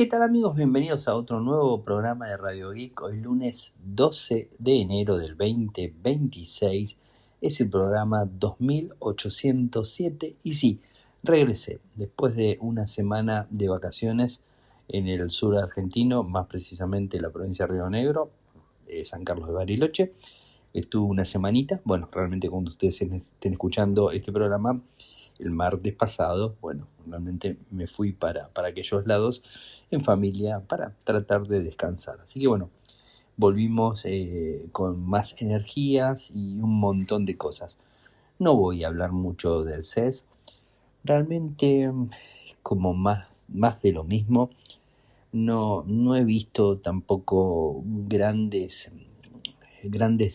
¿Qué tal amigos? Bienvenidos a otro nuevo programa de Radio Geek. Hoy lunes 12 de enero del 2026 es el programa 2807 y sí, regresé después de una semana de vacaciones en el sur argentino, más precisamente en la provincia de Río Negro, San Carlos de Bariloche. Estuve una semanita, bueno, realmente cuando ustedes estén escuchando este programa, el martes pasado, bueno, realmente me fui para aquellos lados en familia para tratar de descansar. Así que bueno, volvimos con más energías y un montón de cosas. No voy a hablar mucho del CES, realmente es como más de lo mismo. No he visto tampoco grandes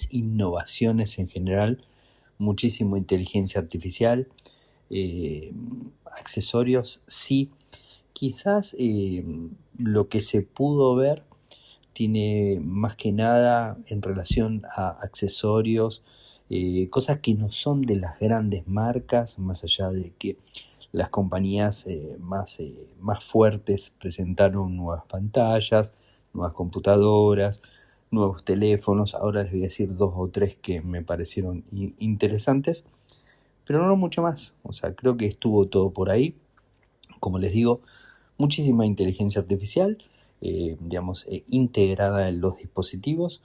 innovaciones en general, muchísimo inteligencia artificial, accesorios sí, quizás lo que se pudo ver tiene más que nada en relación a accesorios, cosas que no son de las grandes marcas, más allá de que las compañías más fuertes presentaron nuevas pantallas, nuevas computadoras, nuevos teléfonos. Ahora les voy a decir 2 o 3 que me parecieron interesantes, pero no mucho más. O sea, creo que estuvo todo por ahí. Como les digo, muchísima inteligencia artificial, integrada en los dispositivos,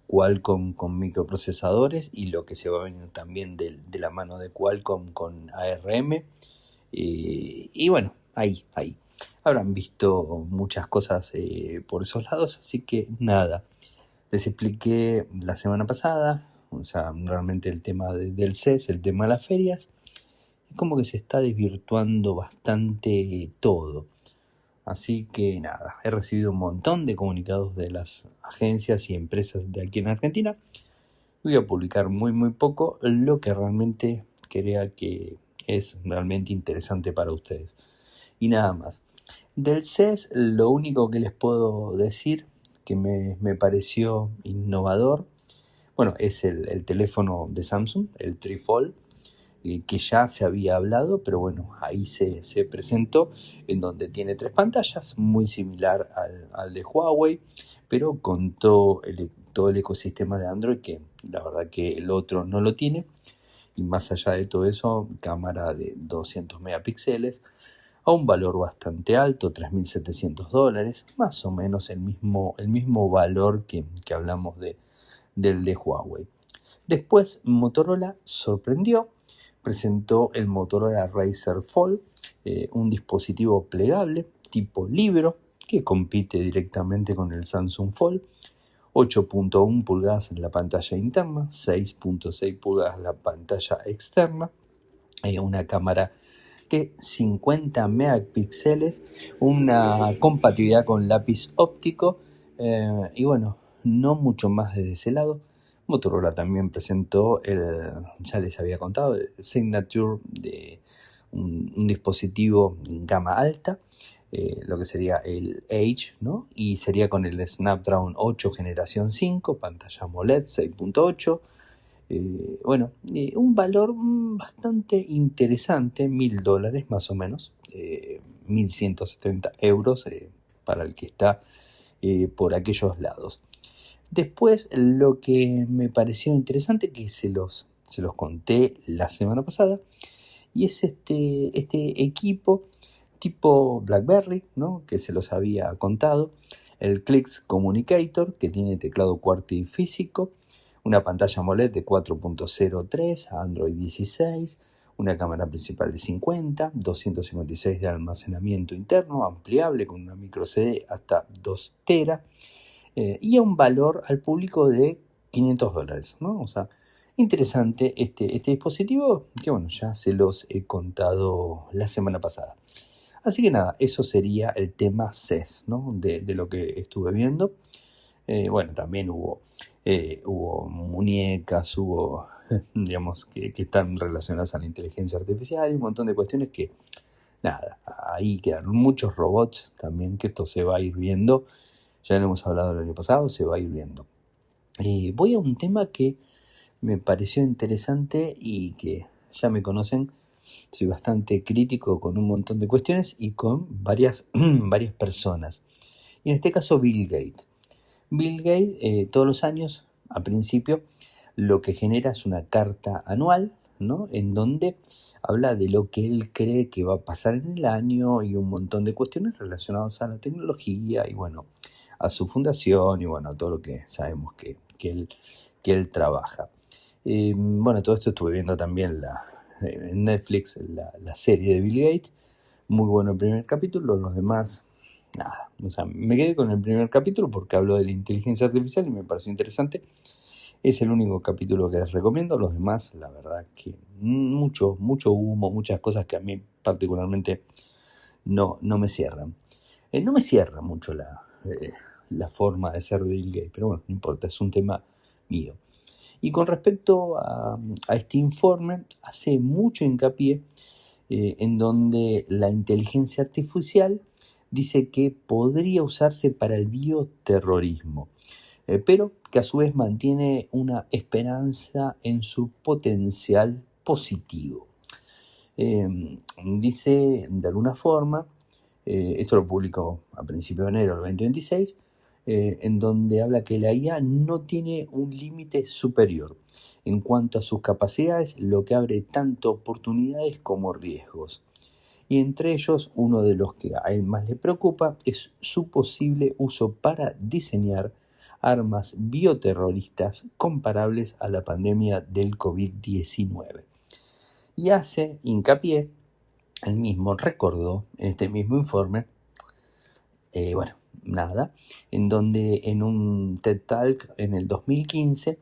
Qualcomm con microprocesadores y lo que se va a venir también de la mano de Qualcomm con ARM. Y bueno, ahí. Habrán visto muchas cosas por esos lados, así que nada. Les expliqué la semana pasada, o sea, realmente el tema del CES, el tema de las ferias, es como que se está desvirtuando bastante todo. Así que nada, he recibido un montón de comunicados de las agencias y empresas de aquí en Argentina. Voy a publicar muy poco lo que realmente crea que es realmente interesante para ustedes. Y nada más. Del CES, lo único que les puedo decir que me pareció innovador, bueno, es el teléfono de Samsung, el Trifold, que ya se había hablado, pero bueno, ahí se presentó, en donde tiene 3 pantallas, muy similar al de Huawei, pero con todo el ecosistema de Android, que la verdad que el otro no lo tiene. Y más allá de todo eso, cámara de 200 megapíxeles, a un valor bastante alto, $3.700, más o menos el mismo valor que hablamos del de Huawei. Después Motorola sorprendió, presentó el Motorola Razr Fold, un dispositivo plegable tipo libro que compite directamente con el Samsung Fold. 8.1 pulgadas en la pantalla interna, 6.6 pulgadas en la pantalla externa, una cámara de 50 megapíxeles, una compatibilidad con lápiz óptico, y bueno, no mucho más desde ese lado. Motorola también presentó ya les había contado, el Signature, de un dispositivo gama alta, lo que sería el Edge, ¿no? Y sería con el Snapdragon 8 generación 5, pantalla AMOLED 6.8. Un valor bastante interesante, $1.000 más o menos, 1.170 euros para el que está por aquellos lados. Después, lo que me pareció interesante, que se los conté la semana pasada, y es este equipo tipo BlackBerry, ¿no? Que se los había contado, el Clicks Communicator, que tiene teclado QWERTY físico, una pantalla AMOLED de 4.03 a Android 16, una cámara principal de 50, 256 de almacenamiento interno, ampliable con una micro CD hasta 2 tera, y a un valor al público de $500, ¿no? O sea, interesante este dispositivo, que bueno, ya se los he contado la semana pasada. Así que nada, eso sería el tema CES, ¿no? De lo que estuve viendo. También hubo muñecas, hubo, digamos, que están relacionadas a la inteligencia artificial y un montón de cuestiones que, nada, ahí quedaron muchos robots también, que esto se va a ir viendo. Ya lo hemos hablado el año pasado, se va a ir viendo. Voy a un tema que me pareció interesante y que ya me conocen, soy bastante crítico con un montón de cuestiones y con varias, varias personas. Y en este caso Bill Gates. Bill Gates todos los años, a principio, lo que genera es una carta anual, ¿no? En donde habla de lo que él cree que va a pasar en el año y un montón de cuestiones relacionadas a la tecnología y bueno, a su fundación y bueno, a todo lo que sabemos que él trabaja. Bueno, todo esto estuve viendo también en Netflix, la serie de Bill Gates. Muy bueno el primer capítulo, los demás, nada. O sea, me quedé con el primer capítulo porque habló de la inteligencia artificial y me pareció interesante. Es el único capítulo que les recomiendo. Los demás, la verdad que mucho humo, muchas cosas que a mí particularmente no me cierran. No me cierra mucho la forma de ser Bill Gates, pero bueno, no importa, es un tema mío. Y con respecto a este informe, hace mucho hincapié en donde la inteligencia artificial dice que podría usarse para el bioterrorismo, pero que a su vez mantiene una esperanza en su potencial positivo. Dice de alguna forma, esto lo publicó a principios de enero del 2026, en donde habla que la IA no tiene un límite superior en cuanto a sus capacidades, lo que abre tanto oportunidades como riesgos. Y entre ellos, uno de los que a él más le preocupa es su posible uso para diseñar armas bioterroristas comparables a la pandemia del COVID-19. Y hace hincapié, él mismo recordó en este mismo informe, en donde en un TED Talk en el 2015,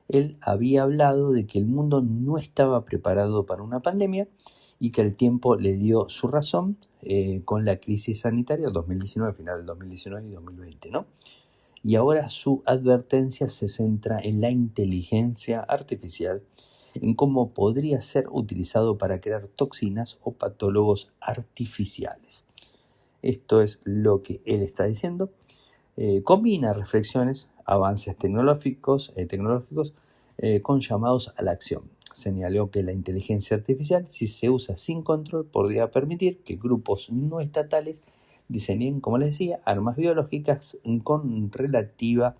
él había hablado de que el mundo no estaba preparado para una pandemia y que el tiempo le dio su razón con la crisis sanitaria 2019, final del 2019 y 2020, ¿no? Y ahora su advertencia se centra en la inteligencia artificial, en cómo podría ser utilizado para crear toxinas o patólogos artificiales. Esto es lo que él está diciendo. Combina reflexiones, avances tecnológicos con llamados a la acción. Señaló que la inteligencia artificial, si se usa sin control, podría permitir que grupos no estatales diseñen, como les decía, armas biológicas con relativa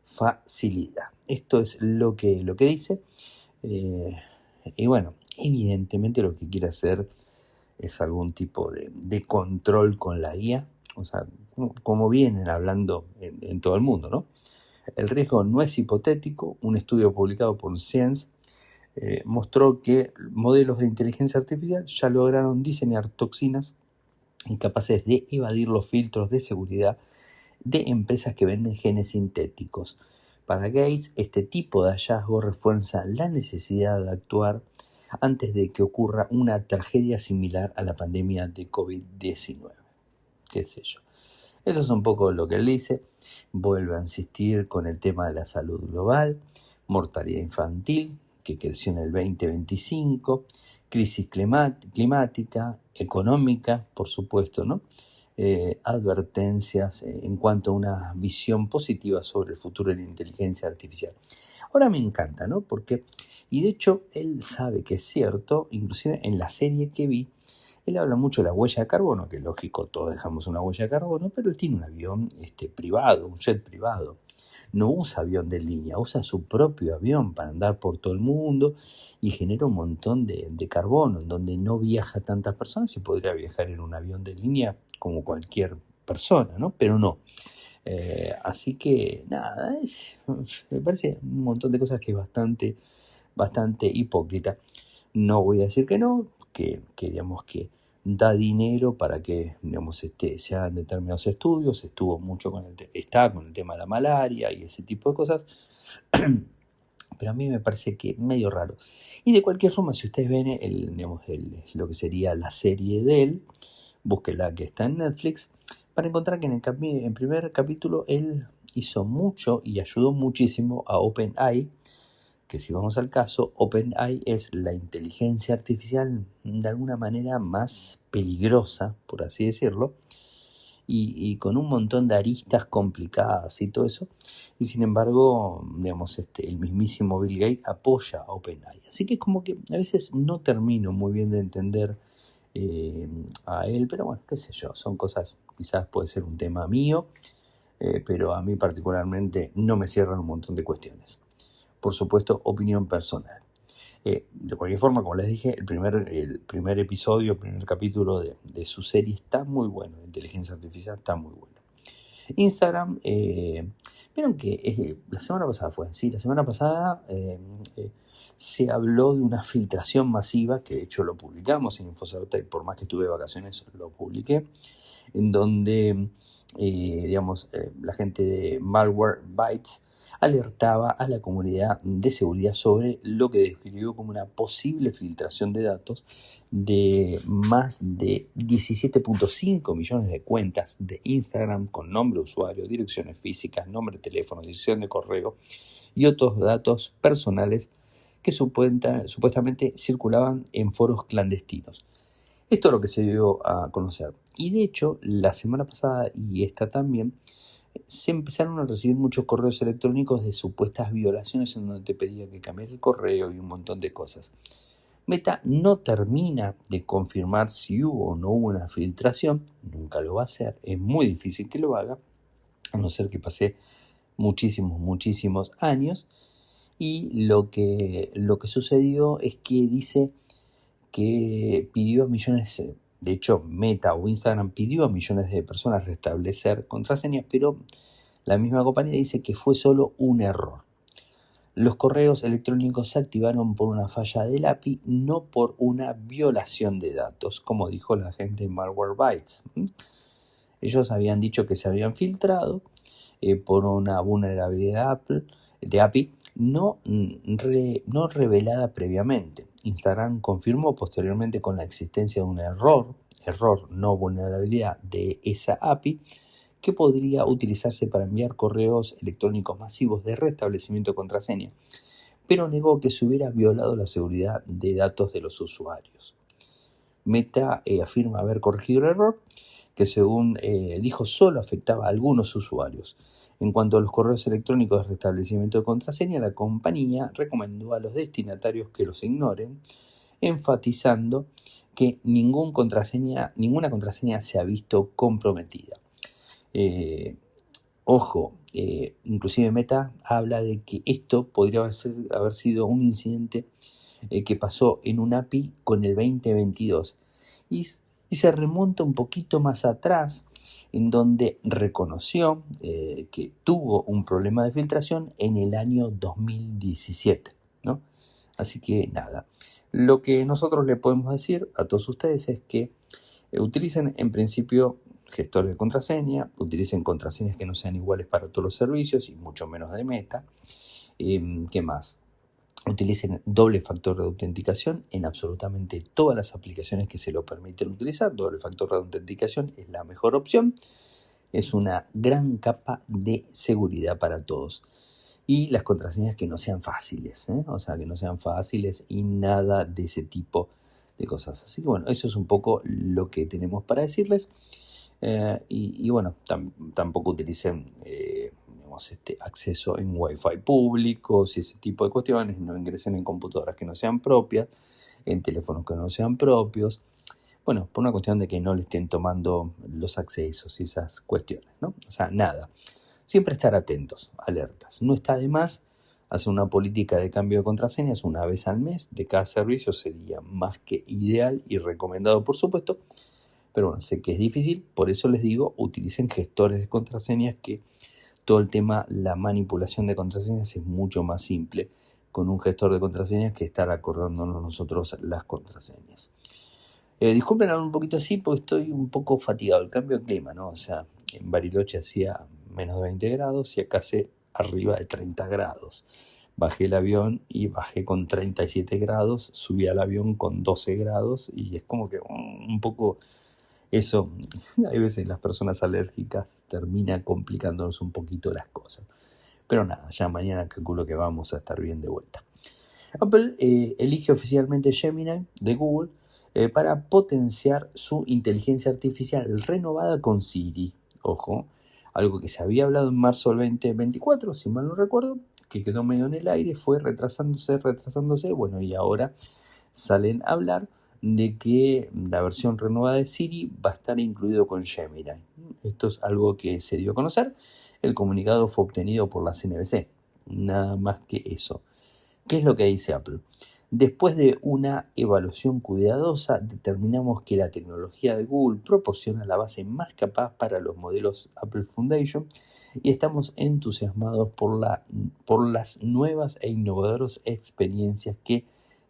facilidad. Esto es lo que dice. Y bueno, evidentemente lo que quiere hacer es algún tipo de control con la IA, o sea, como vienen hablando en todo el mundo, ¿no? El riesgo no es hipotético. Un estudio publicado por Science mostró que modelos de inteligencia artificial ya lograron diseñar toxinas incapaces de evadir los filtros de seguridad de empresas que venden genes sintéticos. Para Gates, este tipo de hallazgo refuerza la necesidad de actuar antes de que ocurra una tragedia similar a la pandemia de COVID-19. ¿Qué sé yo? Eso es un poco lo que él dice. Vuelve a insistir con el tema de la salud global, mortalidad infantil, que creció en el 2025, crisis climática, económica, por supuesto, ¿no? Advertencias en cuanto a una visión positiva sobre el futuro de la inteligencia artificial. Ahora me encanta, ¿no? Porque, y de hecho, él sabe que es cierto, inclusive en la serie que vi, él habla mucho de la huella de carbono, que es lógico, todos dejamos una huella de carbono, pero él tiene un avión privado, un jet privado. No usa avión de línea, usa su propio avión para andar por todo el mundo y genera un montón de carbono, en donde no viaja tantas personas y podría viajar en un avión de línea como cualquier persona, ¿no? Pero no. Así que nada, me parece un montón de cosas que es bastante hipócrita. No voy a decir que no, que digamos que da dinero para que digamos, se hagan determinados estudios, estuvo mucho está con el tema de la malaria y ese tipo de cosas, pero a mí me parece que medio raro. Y de cualquier forma, si ustedes ven lo que sería la serie de él, búsquenla, que está en Netflix, para encontrar que en el primer capítulo él hizo mucho y ayudó muchísimo a OpenAI, que si vamos al caso, OpenAI es la inteligencia artificial de alguna manera más peligrosa, por así decirlo, y con un montón de aristas complicadas y todo eso. Y sin embargo, digamos, el mismísimo Bill Gates apoya a OpenAI. Así que es como que a veces no termino muy bien de entender a él, pero bueno, qué sé yo, son cosas, quizás puede ser un tema mío, pero a mí particularmente no me cierran un montón de cuestiones. Por supuesto, opinión personal. De cualquier forma, como les dije, el primer episodio, el primer capítulo de su serie está muy bueno. La inteligencia artificial está muy buena. Instagram, vieron que la semana pasada la semana pasada se habló de una filtración masiva, que de hecho lo publicamos en Infocertec, por más que estuve de vacaciones, lo publiqué, en donde, la gente de Malwarebytes alertaba a la comunidad de seguridad sobre lo que describió como una posible filtración de datos de más de 17.5 millones de cuentas de Instagram con nombre de usuario, direcciones físicas, nombre de teléfono, dirección de correo y otros datos personales que supuestamente circulaban en foros clandestinos. Esto es lo que se dio a conocer. Y de hecho, la semana pasada y esta también, se empezaron a recibir muchos correos electrónicos de supuestas violaciones en donde te pedía que cambies el correo y un montón de cosas. Meta no termina de confirmar si hubo o no hubo una filtración, nunca lo va a hacer, es muy difícil que lo haga, a no ser que pase muchísimos años. Y lo que sucedió es que dice que pidió a millones, de hecho Meta o Instagram pidió a millones de personas restablecer contraseñas, pero la misma compañía dice que fue solo un error. Los correos electrónicos se activaron por una falla del API, no por una violación de datos, como dijo la gente de Malwarebytes. Ellos habían dicho que se habían filtrado por una vulnerabilidad de API no revelada previamente. Instagram confirmó posteriormente con la existencia de un error, no vulnerabilidad de esa API, que podría utilizarse para enviar correos electrónicos masivos de restablecimiento de contraseña, pero negó que se hubiera violado la seguridad de datos de los usuarios. Meta afirma haber corregido el error, que según dijo solo afectaba a algunos usuarios. En cuanto a los correos electrónicos de restablecimiento de contraseña, la compañía recomendó a los destinatarios que los ignoren, enfatizando que ninguna contraseña se ha visto comprometida. Inclusive Meta habla de que esto podría haber sido un incidente que pasó en un API con el 2022 y se remonta un poquito más atrás, en donde reconoció que tuvo un problema de filtración en el año 2017, ¿no? Así que nada, lo que nosotros le podemos decir a todos ustedes es que utilicen en principio gestores de contraseña, utilicen contraseñas que no sean iguales para todos los servicios y mucho menos de Meta. ¿Qué más? Utilicen doble factor de autenticación en absolutamente todas las aplicaciones que se lo permiten utilizar. Doble factor de autenticación es la mejor opción. Es una gran capa de seguridad para todos. Y las contraseñas que no sean fáciles, o sea, que no sean fáciles y nada de ese tipo de cosas. Así que bueno, eso es un poco lo que tenemos para decirles. Y bueno, tampoco utilicen acceso en Wi-Fi públicos y ese tipo de cuestiones. No ingresen en computadoras que no sean propias, en teléfonos que no sean propios. Bueno, por una cuestión de que no le estén tomando los accesos y esas cuestiones, ¿no? O sea, nada. Siempre estar atentos, alertas. No está de más hacer una política de cambio de contraseñas una vez al mes de cada servicio. Sería más que ideal y recomendado, por supuesto. Pero bueno, sé que es difícil, por eso les digo, utilicen gestores de contraseñas, que todo el tema, la manipulación de contraseñas es mucho más simple con un gestor de contraseñas que estar acordándonos nosotros las contraseñas. Disculpen hablar un poquito así porque estoy un poco fatigado. El cambio de clima, ¿no? O sea, en Bariloche hacía menos de 20 grados y acá hace arriba de 30 grados. Bajé el avión y bajé con 37 grados, subí al avión con 12 grados y es como que un poco eso, hay veces las personas alérgicas termina complicándonos un poquito las cosas. Pero nada, ya mañana calculo que vamos a estar bien de vuelta. Apple elige oficialmente Gemini de Google para potenciar su inteligencia artificial renovada con Siri. Ojo, algo que se había hablado en marzo del 2024, si mal no recuerdo, que quedó medio en el aire, fue retrasándose, bueno, y ahora salen a hablar de que la versión renovada de Siri va a estar incluido con Gemini. Esto es algo que se dio a conocer. El comunicado fue obtenido por la CNBC. Nada más que eso. ¿Qué es lo que dice Apple? Después de una evaluación cuidadosa, determinamos que la tecnología de Google proporciona la base más capaz para los modelos Apple Foundation y estamos entusiasmados por las nuevas e innovadoras experiencias que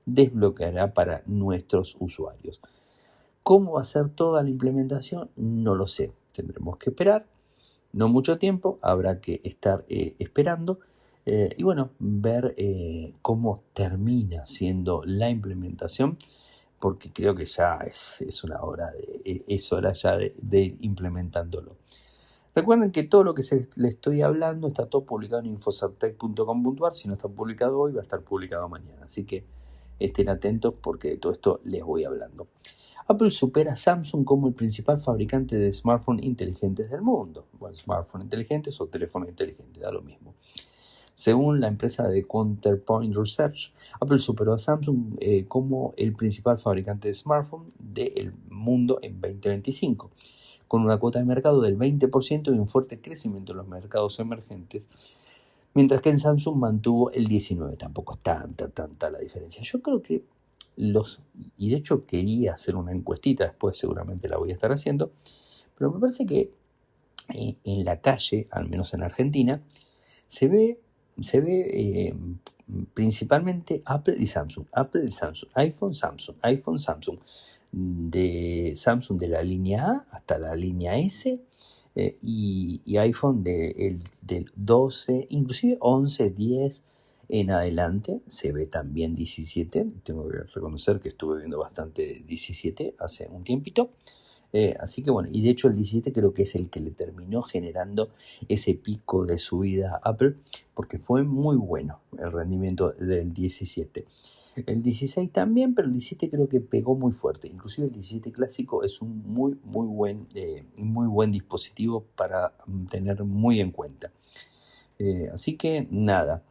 desbloqueará para nuestros usuarios. ¿Cómo va a ser toda la implementación? No lo sé. Tendremos que esperar. No mucho tiempo, habrá que estar esperando y bueno, ver cómo termina siendo la implementación, porque creo que ya es hora ya de ir implementándolo. Recuerden que todo lo que les estoy hablando está todo publicado en infosartec.com.ar. Si no está publicado hoy, va a estar publicado mañana. Así que estén atentos porque de todo esto les voy hablando. Apple supera a Samsung como el principal fabricante de smartphones inteligentes del mundo. Bueno, smartphones inteligentes o teléfonos inteligentes, da lo mismo. Según la empresa de Counterpoint Research, Apple superó a Samsung como el principal fabricante de smartphones del mundo en 2025, con una cuota de mercado del 20% y un fuerte crecimiento en los mercados emergentes, mientras que en Samsung mantuvo el 19%. Tampoco es tanta la diferencia. Yo creo que y de hecho quería hacer una encuestita, después seguramente la voy a estar haciendo, pero me parece que en la calle, al menos en Argentina, se ve principalmente Apple y Samsung, iPhone, Samsung, de Samsung de la línea A hasta la línea S, y iPhone del 12, inclusive 11, 10 en adelante. Se ve también 17, tengo que reconocer que estuve viendo bastante 17 hace un tiempito. Así que bueno, y de hecho el 17 creo que es el que le terminó generando ese pico de subida a Apple, porque fue muy bueno el rendimiento del 17. El 16 también, pero el 17 creo que pegó muy fuerte. Inclusive el 17 clásico es un muy buen dispositivo para tener muy en cuenta. Así que nada,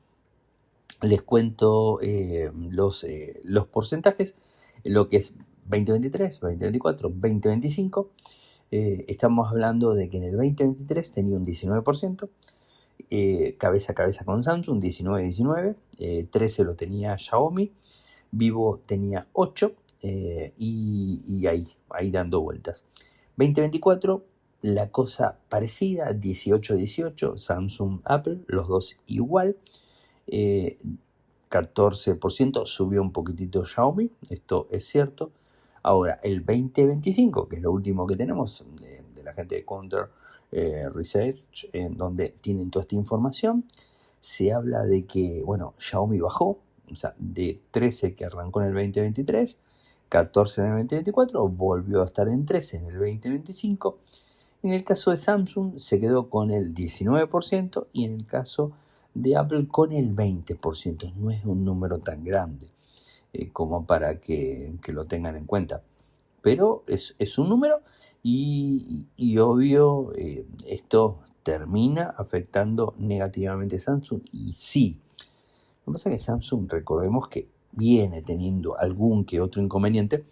les cuento los porcentajes, lo que es 2023, 2024, 2025. Estamos hablando de que en el 2023 tenía un 19%, cabeza a cabeza con Samsung, 19, 13 lo tenía Xiaomi, Vivo tenía 8, y ahí dando vueltas. 2024, la cosa parecida, 18, Samsung, Apple, los dos igual. 14% subió un poquitito Xiaomi, esto es cierto. Ahora, el 2025, que es lo último que tenemos de la gente de Counter Research, en donde tienen toda esta información, se habla de que, bueno, Xiaomi bajó, o sea, de 13 que arrancó en el 2023, 14 en el 2024, volvió a estar en 13 en el 2025. En el caso de Samsung se quedó con el 19% y en el caso de Apple con el 20%. No es un número tan grande como para que lo tengan en cuenta. Pero es un número y obvio esto termina afectando negativamente a Samsung. Y sí, lo que pasa es que Samsung, recordemos que viene teniendo algún que otro inconveniente,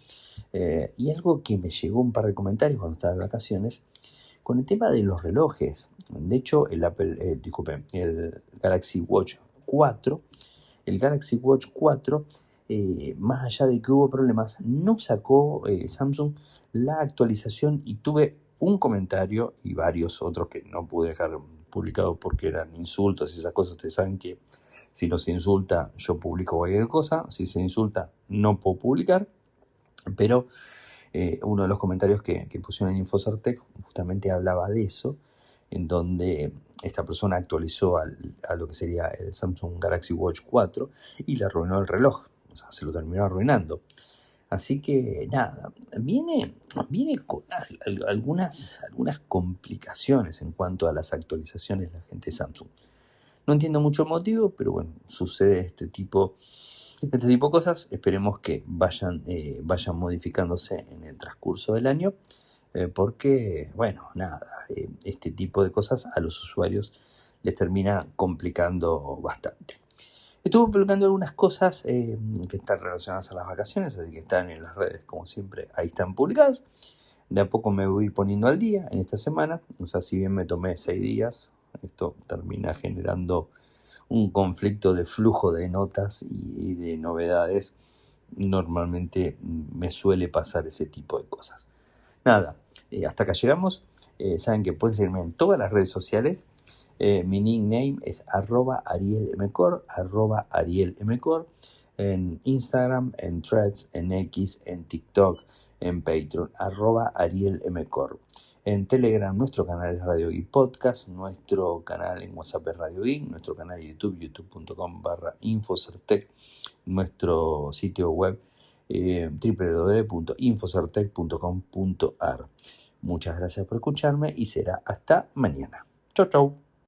y algo que me llegó un par de comentarios cuando estaba de vacaciones, con el tema de los relojes. De hecho, el Galaxy Watch 4, más allá de que hubo problemas, no sacó Samsung la actualización, y tuve un comentario y varios otros que no pude dejar publicados porque eran insultos y esas cosas. Ustedes saben que si no se insulta, yo publico cualquier cosa. Si se insulta, no puedo publicar. Pero uno de los comentarios que pusieron en Infosartec justamente hablaba de eso, en donde esta persona actualizó a lo que sería el Samsung Galaxy Watch 4 y le arruinó el reloj, o sea, se lo terminó arruinando. Así que nada, viene con algunas complicaciones en cuanto a las actualizaciones de la gente de Samsung. No entiendo mucho el motivo, pero bueno, sucede este tipo Este tipo de cosas esperemos que vayan modificándose en el transcurso del año, porque, bueno, nada, este tipo de cosas a los usuarios les termina complicando bastante. Estuve publicando algunas cosas que están relacionadas a las vacaciones, así que están en las redes, como siempre, ahí están publicadas. De a poco me voy poniendo al día en esta semana, o sea, si bien me tomé 6 días, esto termina generando un conflicto de flujo de notas y de novedades. Normalmente me suele pasar ese tipo de cosas. Nada, hasta acá llegamos. Saben que pueden seguirme en todas las redes sociales. Mi nickname es @arielmcor, @arielmcor, en Instagram, en Threads, en X, en TikTok, en Patreon, @arielmcor. En Telegram, nuestro canal es Radio Geek Podcast, nuestro canal en WhatsApp es Radio Geek, nuestro canal de YouTube, youtube.com/infocertec, nuestro sitio web www.infocertec.com.ar. Muchas gracias por escucharme y será hasta mañana. Chau, chau.